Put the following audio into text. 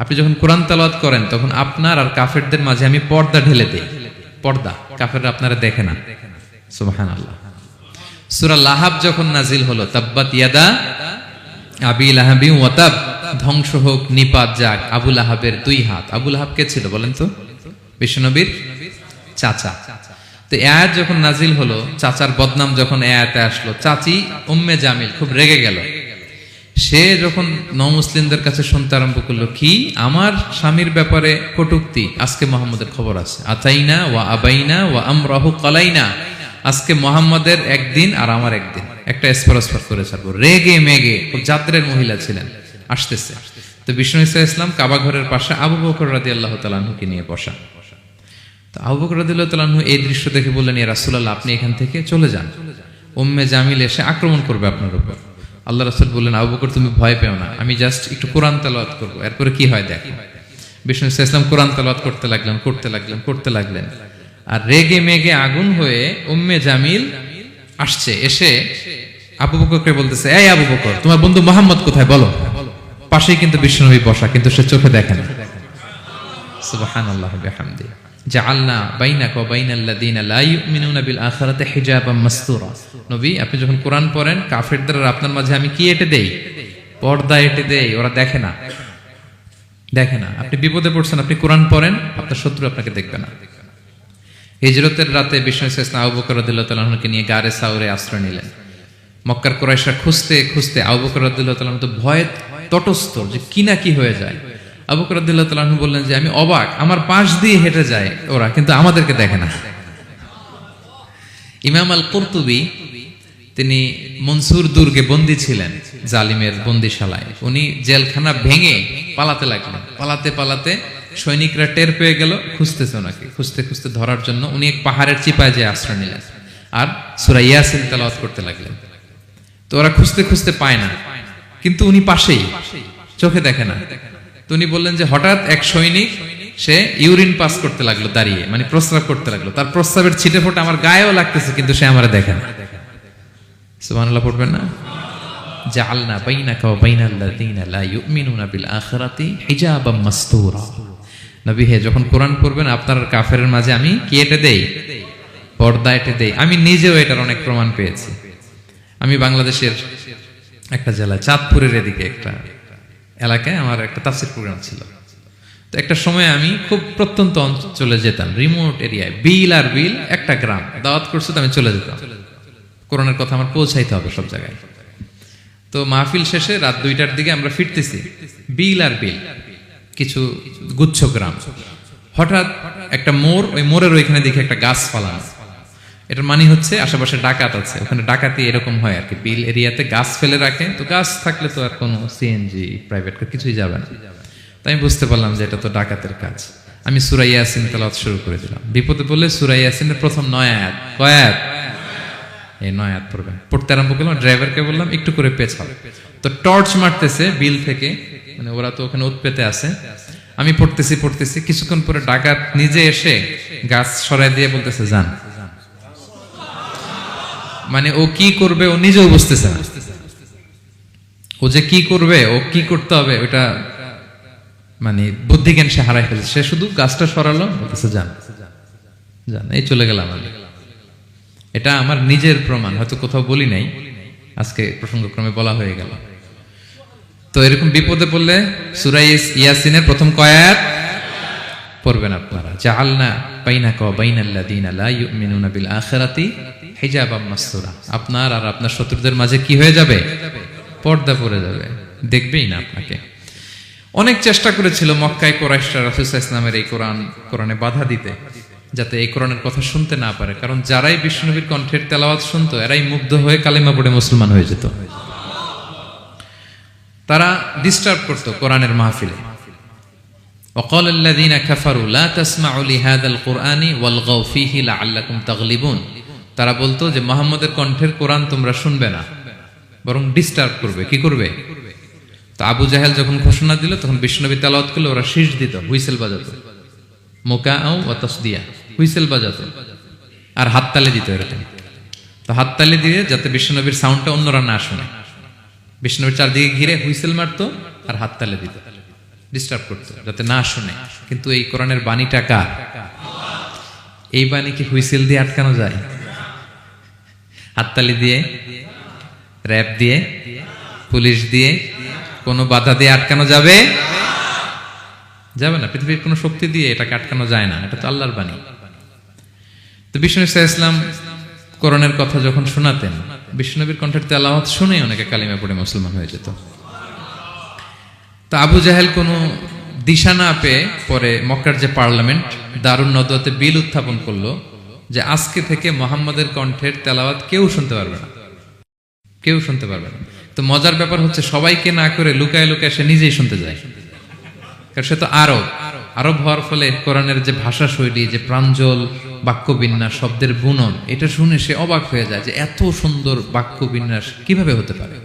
আপনি যখন কোরআন তেলাওয়াত করেন তখন আপনার আর কাফেরদের মাঝে আমি পর্দা ঢেলে দেই। পর্দা, কাফেররা আপনারা দেখে না। সুবহানাল্লাহ। সূরা লাহাব যখন নাজিল হলো, তাব্বাত ইয়াদা আবি লাহাবি ওয়া তাব, ধ্বংস হোক, নিপাত যাক আবু লাহাবের দুই হাত। আবু লাহাব কে ছিল বলেন তো? বিশ্বনবীর চাচা। তো আয়াত যখন নাজিল হলো, চাচার বদনাম যখন আয়াতে আসলো, চাচি উম্মে জামিল খুব রেগে গেল। সে যখন নমুসলিমদের কাছে শুনতে আরম্ভ করলো, কি আমার স্বামীর ব্যাপারে কটূক্তি, আজকে মুহাম্মদের খবর আছে, আতাইনা ওয়া আবাইনা ওয়া আমরাহু কালাইনা, আজকে মুহাম্মদের একদিন আর আমার একদিন, একটা স্পরস্পর করে ছাড়বো। রেগে মেগে, খুব জাদ্রের মহিলা ছিলেন, আসতেছে। তো বিষ্ণু ইসা ইসলাম কাবা ঘরের পাশে আবু বকর রাদিয়াল্লাহু তাআলা আনহুকে নিয়ে বসা। তো আবু বকর রাদিয়াল্লাহু তাআলা আনহু এই দৃশ্য দেখে বললেন, ইয়া রাসূলুল্লাহ, আপনি এখান থেকে চলে যান, উম্মে জামিল এসে আক্রমণ করবে আপনার উপর। আল্লাহ রাসূল বললেন, আবু বকর তুমি ভয় পেও না, আমি জাস্ট একটু কোরআন তেলাওয়াত করবো, এরপরে কি হয় দেখো। বিষ্ণু ইসা ইসলাম কোরআন তেলাওয়াত করতে লাগলেন। আর রেগে মেগে আগুন হয়ে উম্মে জামিল আসছে, এসে আবু বকরকে বলতেছে, এই আবু বকর, তোমার বন্ধু মুহাম্মদ কোথায় বলো। পাশেই কিন্তু বিশ্বনবী বসা, কিন্তু সে চোখে দেখে না। সুবহানাল্লাহ বিহামদি। জাআলনা বাইনাকা ওয়া বাইনাল্লাযিনা লা ইউমিনুনা বিল আখিরাতি হিজাবাম মাসতুরা। নবী, আপনি যখন কোরআন পড়েন, কাফেরদের আর আপনার মাঝে আমি কি এঁটে দেই? পর্দা এঁটে দেই, ওরা দেখে না। আপনি বিপদে পড়ছেন, আপনি কোরআন পড়েন, আপনার শত্রু আপনাকে দেখবে না। হিজরতের রাতে বিষ্ণু ইসলাম আবু বকর রাদিয়াল্লাহু তাআলা আনহুকে নিয়ে গারে সাউরে আশ্রয় নিলেন। মক্কার কুরাইশরা খুঁজতে খুঁজতে আবু বকর রাদিয়াল্লাহু তাআলা তো ভয়ে তটস্থ, যে কি না কি হয়ে যায়। আবু বকর রাদিয়াল্লাহু তাআলা আনহু বললেন যে আমি অবাক, আমার পাশ দিয়ে হেঁটে যায় ওরা, কিন্তু আমাদেরকে দেখে না। ইমাম আল কুরতুবী, তিনি মনসুর দুর্গে বন্দী ছিলেন, জালিমের বন্দিশালায়। উনি জেলখানা ভেঙে পালাতে লাগলেন। পালাতে সৈনিকরা টের পেয়ে গেল, খুঁজতেছে ওনাকে, খুঁজতে ধরার জন্য উনি এক পাহাড়ের চিপায় যেয়ে আশ্রয় নিলেন আর সূরা ইয়াসিন তেলাওয়াত করতে লাগলেন। তো ওরা খুঁজতে পায় না, কিন্তু উনি পাশেই, চোখে দেখে না। তো উনি বললেন যে হঠাৎ এক সৈনিক, সে ইউরিন পাস করতে লাগলো দাঁড়িয়ে, মানে প্রস্রাব করতে লাগলো। তার প্রস্রাবের ছিটে ফোঁটা আমার গায়েও লাগতেছে, কিন্তু সে আমারে দেখে না। সুবহানাল্লাহ পড়বেন না? জাআলনা বাইনাকা ওয়া বাইনাল্লাযিনা লা ইউমিনুনা বিল আখিরাতি হিজাবাম মাসতুরা। নবী হে, যখন কোরআন পড়বেন, আপনার কাফেরের মাঝে আমি কি এঁটে দেই? পর্দা এঁটে দেই। আমি নিজেও এটার অনেক প্রমাণ পেয়েছি। আমি বাংলাদেশের একটা জেলায়, চাঁদপুরের এদিকে একটা এলাকায় আমার একটা তাফসীর প্রোগ্রাম ছিল। তো একটা সময় আমি খুব প্রত্যন্ত অঞ্চলে যেতাম, রিমোট এরিয়ায়, বিল একটা গ্রাম দাওয়াত করছে, তো আমি চলে যেতাম। কোরআনের কথা আমার পৌঁছাইতে হবে সব জায়গায়। তো মাহফিল শেষে রাত 2টার দিকে আমরা ফিরতেছি, বিল কিছু গুচ্ছ গ্রাম। হঠাৎ একটা মোড়, ওই মোড়ের ওইখানে দেখে একটা গাছ ফালানো। এটার মানে হচ্ছে আশেপাশে ডাকাত আছে, ওখানে ডাকাতি এরকম হয় আর কি, বিল এরিয়াতে গাছ ফেলে রাখে। তো গাছ থাকলে তো আর কোনো সিএনজি, প্রাইভেট কার কিছুই যাবে না। তাই আমি বুঝতে পারলাম যে এটা তো ডাকাতের কাজ। আমি সূরা ইয়াসিন তেলাওয়াত শুরু করে দিলাম। বিপদে পড়লে সূরা ইয়াসিনের প্রথম 9 আয়াত, কয় আয়াত? এই 9 আয়াত পড়বেন। পড়তে আরম্ভ করলাম, ড্রাইভারকে বললাম একটু করে পেছাও। তো টর্চ মারতেছে বিল থেকে, মানে ওরা তো ওখানে উৎপেতে আছে। আমি পড়তেছি, কিছুক্ষণ পরে ডাকাত নিজে এসে গাছ সরাই দিয়ে বলতেছে যান। মানে ও কি করবে ও নিজেও বুঝতেছে না। ও যে কি করবে, ও কি করতে হবে, ওটা মানে বুদ্ধিজ্ঞান সে হারাই ফেলেছে। সে শুধু গাছটা সরালো, বলতেছে যান। এই চলে গেলাম আমি। এটা আমার নিজের প্রমাণ, হয়তো কোথাও বলি নাই, আজকে প্রসঙ্গক্রমে বলা হয়ে গেল। তো এরকম বিপদে পড়লে সূরা ইয়াসিনের প্রথম কয় আয়াত পড়বেন আপনারা। জাআলনা বাইনাকা ওয়া বাইনাল্লাযিনা লা ইউমিনুনা বিল আখিরাতি হিজাবাম মাসতুরা। আপনার আর আপনার শত্রুদের মাঝে কি হয়ে যাবে? পর্দা পড়ে যাবে, দেখবেই না আপনাকে। অনেক চেষ্টা করেছিল মক্কায় কুরাইশরা রাসূল সাল্লাল্লাহু আলাইহি ওয়াসাল্লামের এই কোরআনে বাধা দিতে, যাতে এই কোরআনের কথা শুনতে না পারে। কারণ যারাই বিশ্বনবীর কণ্ঠের তেলাওয়াত শুনতো, এরাই মুগ্ধ হয়ে কালিমা পড়ে মুসলমান হয়ে যেত। তারা ডিস্টার্ব করতো কোরআনের মাহফিলে। وقال الذين كفروا لا تسمعوا لهذا القرآن والغوا فيه لعلكم تغلبون। তারা বলতো যে মুহাম্মদের কণ্ঠের কোরআন তোমরা শুনবে না, বরং ডিস্টার্ব করবে। কি করবে? তো আবু জাহেল যখন ঘোষণা দিল, তখন বিশ্বনবী তেলাওয়াত করলে ওরা শীষ দিত, হুইসেল বাজাতো, মুকাআউ ওয়া তাসদিয়া, হুইসেল বাজাতো আর হাততালি দিত এরকম। তো হাততালি দিয়ে যাতে বিশ্বনবীর সাউন্ডটা অন্যরা না শুনে, বিশ্বনবীর চারদিকে ঘিরে হুইসেল মারতো আর হাততালি দিত। ডিস্টার্ব করতো যাতে না শুনে। কিন্তু এই কোরআনের বাণীটা কার? এই বাণী কি হুইসেল দিয়ে আটকানো যায়? হাততালি দিয়ে, র‍্যাব দিয়ে, পুলিশ দিয়ে, কোনো বাধা দিয়ে আটকানো যাবে? যাবে না। পৃথিবীর কোনো শক্তি দিয়ে এটাকে আটকানো যায় না। এটা তো আল্লাহর বাণী। তো বিষ্ণু ইসলাম কোরআনের কথা যখন শোনাতেন, বিষ্ণুনবীর কণ্ঠের তেলাওয়াত শুনে অনেকে কালিমা পড়ে মুসলমান হয়ে যেত। তো আবু জাহেল কোনো দিশা না পেয়ে পরে মক্কার যে পার্লামেন্ট দারুন নদওয়াতে বিল উত্থাপন করলো যে আজকে থেকে মুহাম্মাদের কণ্ঠের তেলাওয়াত কেউ শুনতে পারবে না, কেউ শুনতে পারবে না। তো মজার ব্যাপার হচ্ছে সবাইকে না করে লুকায় লুকায় সে নিজেই শুনতে যায়, কারণ সে তো আরব হওয়ার ফলে কোরআনের যে ভাষা শৈলী, যে প্রাঞ্জল বাক্য বিন্যাস, শব্দের বুনন, এটা শুনে সে অবাক হয়ে যায় যে এত সুন্দর বাক্য বিন্যাস কিভাবে হতে পারে।